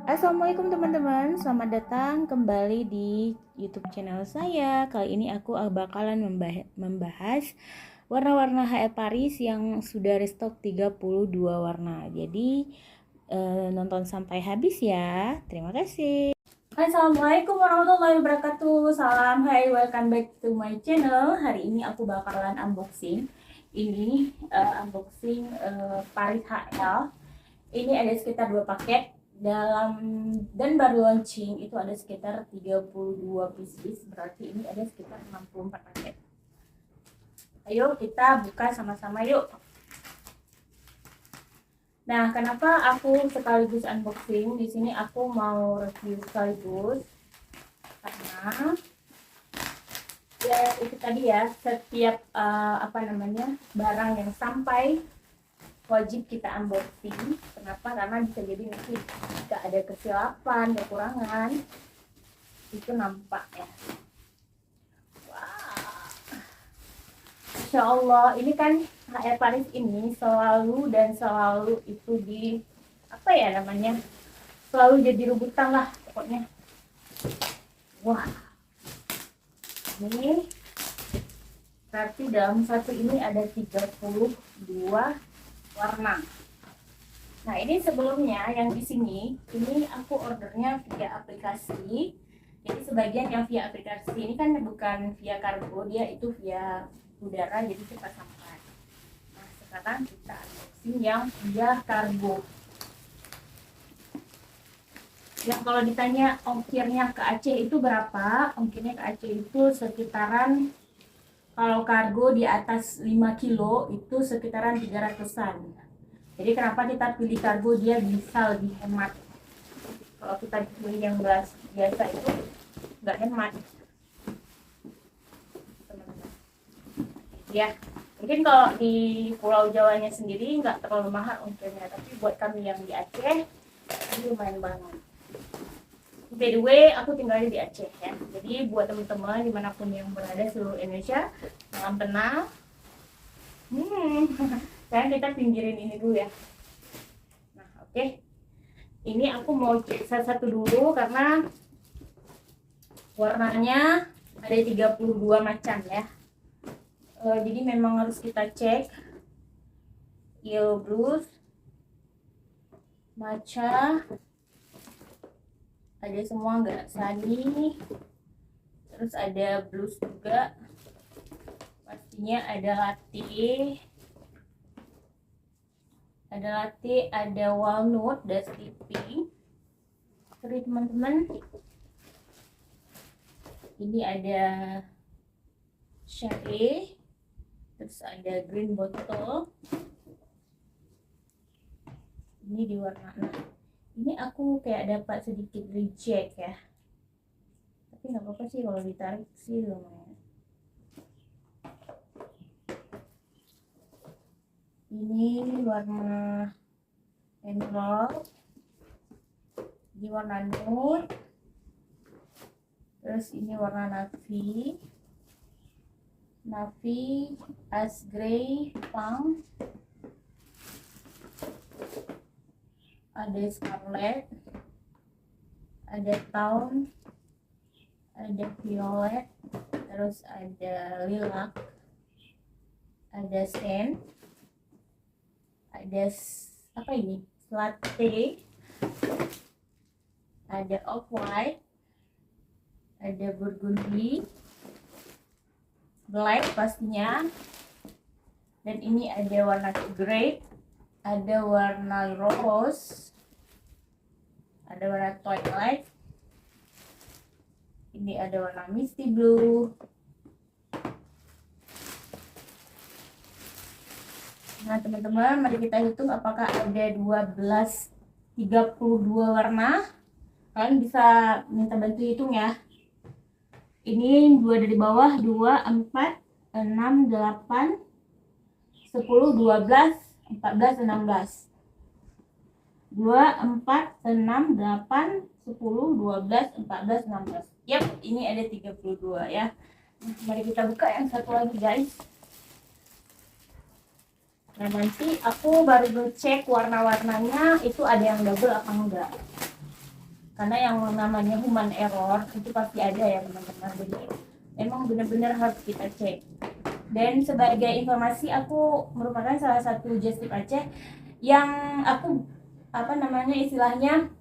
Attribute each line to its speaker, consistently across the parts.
Speaker 1: Assalamualaikum teman-teman, selamat datang kembali di YouTube channel saya. Kali ini aku bakalan membahas warna-warna HL Paris yang sudah restock 32 warna. Jadi nonton sampai habis ya. Terima kasih. Assalamualaikum warahmatullahi wabarakatuh. Salam, hai, welcome back to my channel. Hari ini aku bakalan unboxing. Ini unboxing Paris HL. Ini ada sekitar 2 paket dan baru launching itu ada sekitar 32 pieces, berarti ini ada sekitar 64 paket. Ayo kita buka sama-sama yuk. Nah, kenapa aku sekaligus unboxing? Di sini aku mau review sekaligus karena ya itu tadi ya, setiap barang yang sampai wajib kita unboxing. Kenapa? Karena bisa jadi nanti jika ada kesilapan, kekurangan itu nampak ya. Wow. Insya Allah, ini kan HR Paris ini selalu itu di selalu jadi rebutan lah pokoknya. Wah, ini berarti dalam satu ini ada 32 warna. Nah, ini sebelumnya yang di sini ini aku ordernya via aplikasi. Jadi sebagian yang via aplikasi ini kan bukan via kargo, dia itu via udara, jadi cepat sampai. Nah, sekarang kita unboxing yang via kargo. Yang kalau ditanya ongkirnya ke Aceh itu berapa? Ongkirnya ke Aceh itu sekitaran, kalau kargo di atas 5 kilo itu sekitaran 300-an. Jadi kenapa kita pilih kargo, dia bisa lebih hemat. Kalau kita pilih yang biasa itu nggak hemat. Ya, mungkin kalau di Pulau Jawanya sendiri nggak terlalu mahal ongkirnya, tapi buat kami yang di Aceh ini lumayan banget. By the way, aku tinggalnya di Aceh ya. Jadi buat teman-teman dimanapun yang berada seluruh Indonesia, salam tenang. Sekarang kita pinggirin ini dulu ya. Nah, oke. Ini aku mau cek satu-satu dulu karena warnanya ada 32 macam ya. Jadi memang harus kita cek. Yellow blues, matcha, ada semua enggak, sunny, terus ada blues juga, pastinya ada latte, ada walnut, dan sleeping. Sorry teman-teman, ini ada cherry, terus ada green bottle. Ini di warna 6. Ini aku kayak dapat sedikit reject ya, tapi nggak apa-apa sih kalau ditarik sih lumayan. Ini warna emerald, ini warna nude, terus ini warna navy, ice gray, punk, ada scarlet, ada taupe, ada violet, terus ada lilac, ada sand, ada latte, ada off white, ada burgundy, black pastinya, dan ini ada warna grey, ada warna rose, ada warna twilight, ini ada warna misty blue. Nah teman-teman, mari kita hitung apakah ada 32 warna. Kalian bisa minta bantu hitung ya. Ini 2 dari bawah, 2, 4, 6, 8, 10, 12, 14, 16. 2, 4, 6, 8, 10, 12, 14, 16. Yap, ini ada 32 ya. Mari kita buka yang satu lagi guys. Nah nanti aku baru cek warna-warnanya itu ada yang double apa enggak. karena yang namanya human error itu pasti ada ya teman-teman. Jadi emang benar-benar harus kita cek. Dan sebagai informasi, aku merupakan salah satu just tip Aceh yang aku istilahnya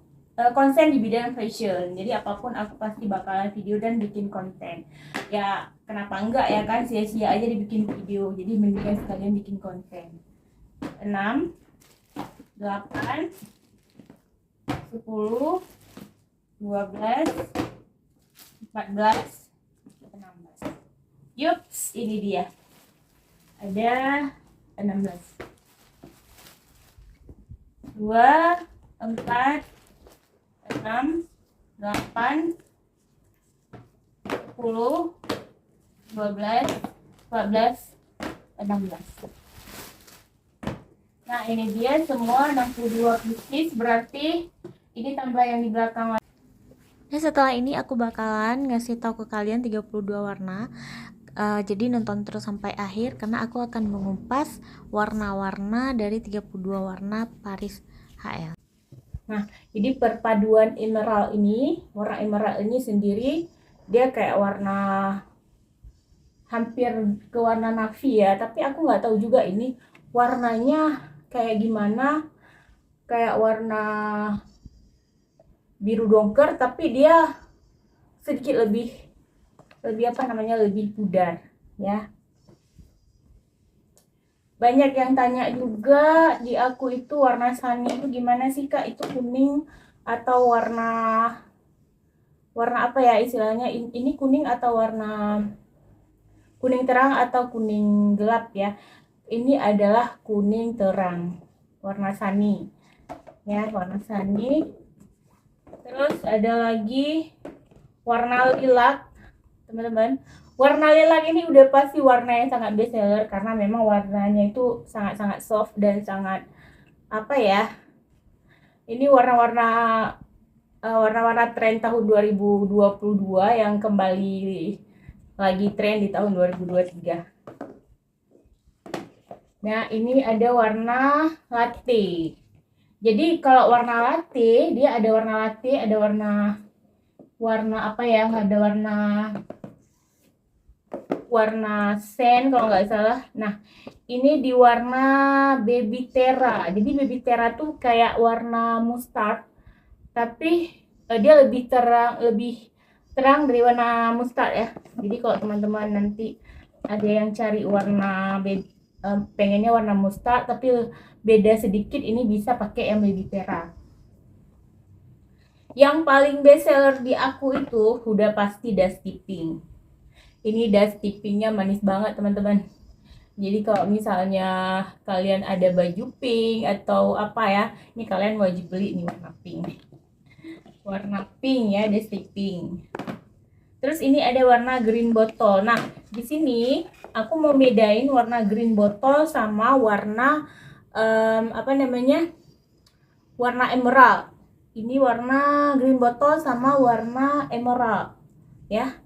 Speaker 1: konsen di bidang fashion. Jadi apapun aku pasti bakalan video dan bikin konten. Ya kenapa enggak ya kan, sia-sia aja dibikin video. Jadi mendingan sekalian bikin konten. 6, 8, 10, 12, 14, 16. Yups, ini dia. Ada 16. 2, 4, 6, 8, 10, 12, 14, 16. Nah, ini dia semua 62 pieces, berarti ini tambah yang di belakang. Nah, setelah ini aku bakalan ngasih tahu ke kalian 32 warna. Jadi nonton terus sampai akhir karena aku akan mengupas warna-warna dari 32 warna Paris HL. Nah, jadi perpaduan emerald ini, warna emerald ini sendiri dia kayak warna hampir ke warna navy ya, tapi aku nggak tahu juga ini warnanya kayak gimana, kayak warna biru dongker tapi dia sedikit lebih lebih pudar ya. Banyak yang tanya juga di aku itu warna sunny itu gimana sih Kak, itu kuning atau warna apa ya istilahnya, ini kuning atau warna kuning terang atau kuning gelap ya. Ini adalah kuning terang, warna sunny ya, warna sunny. Terus ada lagi warna lilac teman-teman. Warna lilac ini udah pasti warna yang sangat best seller karena memang warnanya itu sangat-sangat soft dan sangat ini warna-warna tren tahun 2022 yang kembali lagi tren di tahun 2023. Nah, ini ada warna latte. Jadi kalau warna latte, dia ada warna latte, ada warna sen kalau nggak salah. Nah, ini di warna baby terra. Jadi baby terra tuh kayak warna mustard, tapi dia lebih terang dari warna mustard ya. Jadi kalau teman-teman nanti ada yang cari warna pengennya warna mustard tapi beda sedikit, ini bisa pakai yang baby terra. Yang paling best seller di aku itu udah pasti dusty pink. Ini dusty pinknya manis banget teman-teman. Jadi kalau misalnya kalian ada baju pink atau apa ya, ini kalian wajib beli nih warna pink. Warna pink ya, dusty pink. Terus ini ada warna green bottle. Nah, di sini aku mau bedain warna green bottle sama warna warna emerald. Ini warna green bottle sama warna emerald ya.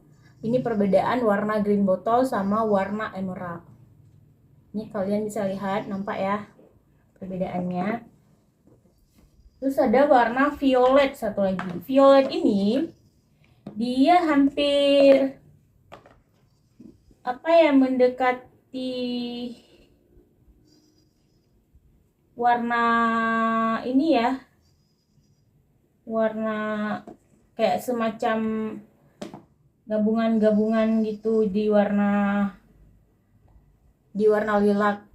Speaker 1: Ini perbedaan warna green bottle sama warna emerald. Ini kalian bisa lihat, nampak ya perbedaannya. Terus ada warna violet satu lagi. Violet ini dia hampir mendekati warna ini ya. Warna kayak semacam gabungan gitu di warna lilac.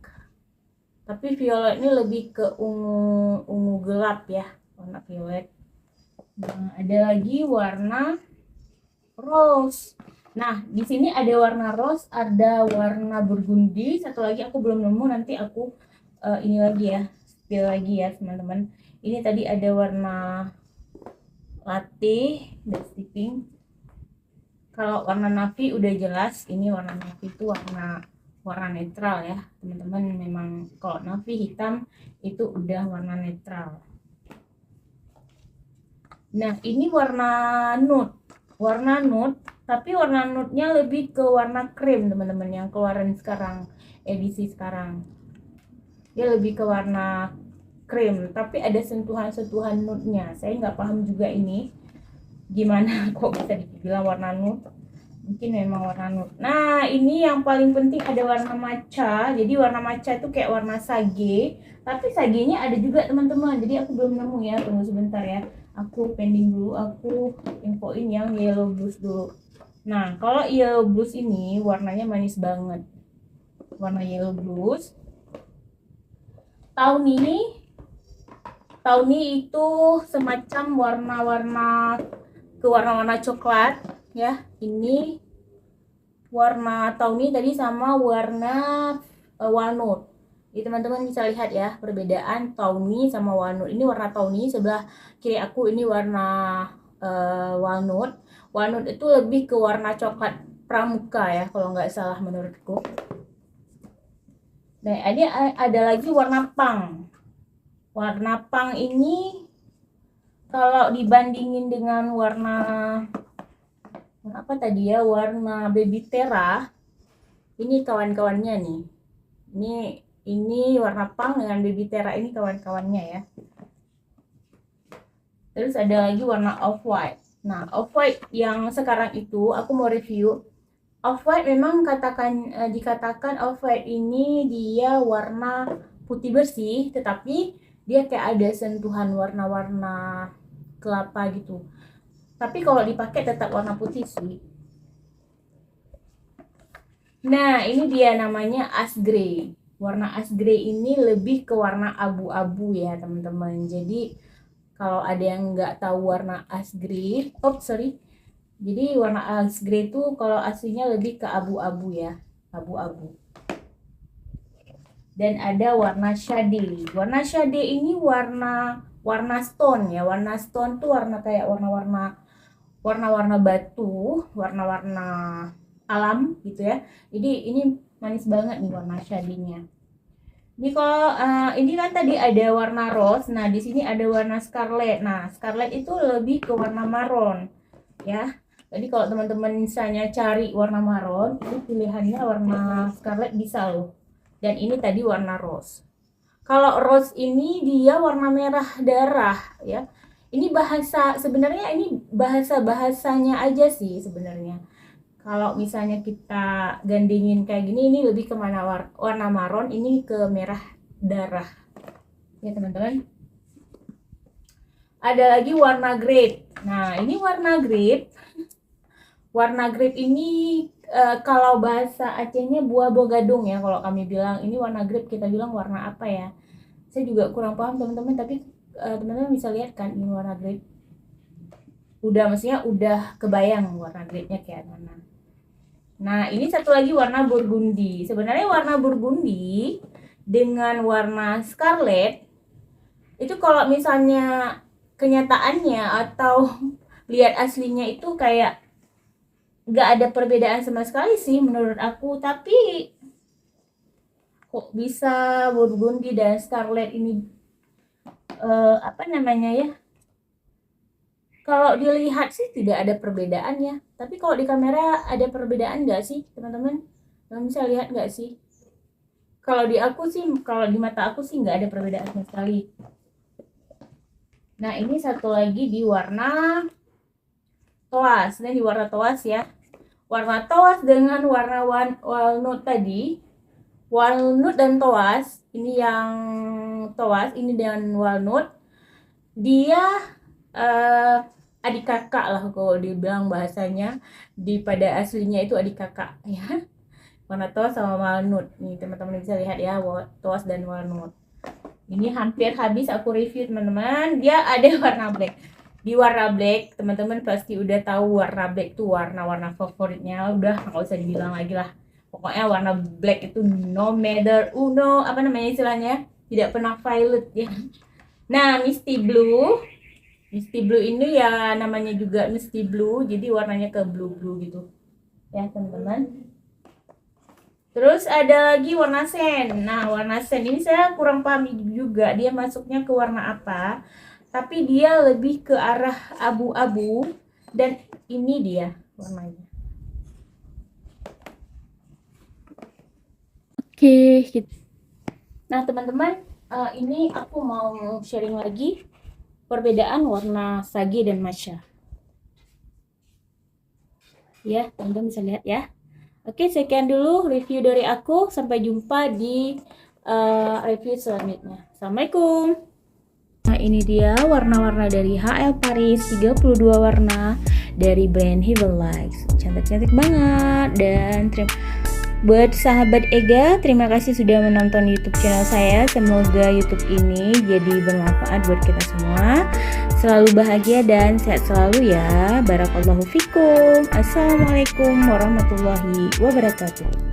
Speaker 1: Tapi violet ini lebih ke ungu gelap ya, warna violet. Nah, ada lagi warna rose. Nah, di sini ada warna rose, ada warna burgundy, satu lagi aku belum nemu, nanti aku ini lagi ya, spill lagi ya teman-teman. Ini tadi ada warna latte, dusty pink. Kalau warna navy udah jelas, ini warna navy itu warna netral ya teman-teman. Memang kalau navy hitam itu udah warna netral. Nah, ini warna nude, tapi warna nude-nya lebih ke warna krem teman-teman, yang keluaran sekarang, edisi sekarang. Dia lebih ke warna krem, tapi ada sentuhan-sentuhan nude-nya. Saya nggak paham juga ini. gimana kok bisa dibilang warna nude, mungkin memang warna nude. Nah ini yang paling penting ada warna matcha. Jadi warna matcha itu kayak warna sage, tapi sagenya ada juga teman-teman, jadi aku belum nemu ya, tunggu sebentar ya, aku pending dulu, aku infoin yang yellow blues dulu. Nah kalau yellow blues ini warnanya manis banget, warna yellow blues. Tawny itu semacam warna-warna coklat ya. Ini warna tawny tadi sama warna walnut. Jadi teman-teman bisa lihat ya perbedaan tawny sama walnut. Ini warna tawny, sebelah kiri aku ini warna walnut. Walnut itu lebih ke warna coklat pramuka ya kalau nggak salah menurutku. Nah ini ada lagi warna punk. Warna punk ini kalau dibandingin dengan warna apa tadi ya, warna baby tera, ini kawan-kawannya nih. Ini warna punk dengan baby tera, ini kawan-kawannya ya. Terus ada lagi warna off white. Nah, off white yang sekarang itu aku mau review. Off white memang dikatakan off white ini dia warna putih bersih, tetapi dia kayak ada sentuhan warna-warna kelapa gitu. Tapi kalau dipakai tetap warna putih sih. Nah, ini dia namanya ash gray. Warna ash gray ini lebih ke warna abu-abu ya, teman-teman. Jadi kalau ada yang nggak tahu warna ash gray, jadi warna ash gray itu kalau aslinya lebih ke abu-abu ya, abu-abu. Dan ada warna shade. Warna shade ini warna stone ya. Warna stone tuh warna kayak warna-warna batu, warna-warna alam gitu ya. Jadi ini manis banget nih warna shade-nya. Ini kalau ini kan tadi ada warna rose. Nah, di sini ada warna scarlet. Nah, scarlet itu lebih ke warna marron ya. Jadi kalau teman-teman misalnya cari warna marron, itu pilihannya warna scarlet bisa loh. Dan ini tadi warna rose. Kalau rose ini dia warna merah darah ya. Ini sebenarnya ini bahasanya aja sih sebenarnya. Kalau misalnya kita gandingin kayak gini, ini lebih ke mana warna marron, ini ke merah darah. Ya teman-teman. Ada lagi warna grape. Nah, ini warna grape. Warna grape ini kalau bahasa Acehnya buah bogadung ya, kalau kami bilang. Ini warna grape, kita bilang warna apa ya, saya juga kurang paham teman-teman, tapi teman-teman bisa lihat kan ini warna grape. Maksudnya udah kebayang warna grape-nya kayak mana. Nah ini satu lagi warna burgundi. Sebenarnya warna burgundi dengan warna scarlet itu kalau misalnya kenyataannya atau lihat aslinya itu kayak nggak ada perbedaan sama sekali sih menurut aku. Tapi kok bisa burgundi dan scarlet ini apa namanya ya, kalau dilihat sih tidak ada perbedaannya. Tapi kalau di kamera ada perbedaan nggak sih teman-teman? Kalian bisa lihat nggak sih? Kalau di mata aku sih nggak ada perbedaan sama sekali. Nah ini satu lagi di warna toas. Ini di warna toas ya. Warna toas dengan warna walnut tadi. Walnut dan toas, ini yang toas, ini dengan walnut, dia adik kakak lah kalau dibilang bahasanya, pada aslinya itu adik kakak ya. Warna toas sama walnut nih teman-teman bisa lihat ya, toas dan walnut. Ini hampir habis aku review teman-teman. Dia ada warna black. Di warna black teman-teman pasti udah tahu warna black tuh warna favoritnya, udah nggak usah dibilang lagi lah. Pokoknya warna black itu no matter apa namanya istilahnya, tidak pernah violet ya. Nah misty blue ini ya namanya juga misty blue, jadi warnanya ke blue gitu ya teman-teman. Terus ada lagi warna sand. Nah warna sand ini saya kurang paham juga dia masuknya ke warna apa, tapi dia lebih ke arah abu-abu, dan ini dia warnanya. Oke, nah teman-teman, ini aku mau sharing lagi perbedaan warna sage dan matcha. Ya, teman-teman bisa lihat ya. Oke, sekian dulu review dari aku. Sampai jumpa di review selanjutnya. Assalamualaikum. Nah, ini dia warna-warna dari HL Paris, 32 warna dari brand Herbalife. Cantik-cantik banget. Dan buat sahabat Ega, terima kasih sudah menonton YouTube channel saya. Semoga YouTube ini jadi bermanfaat buat kita semua. Selalu bahagia dan sehat selalu ya. Barakallahu fikum. Assalamualaikum warahmatullahi wabarakatuh.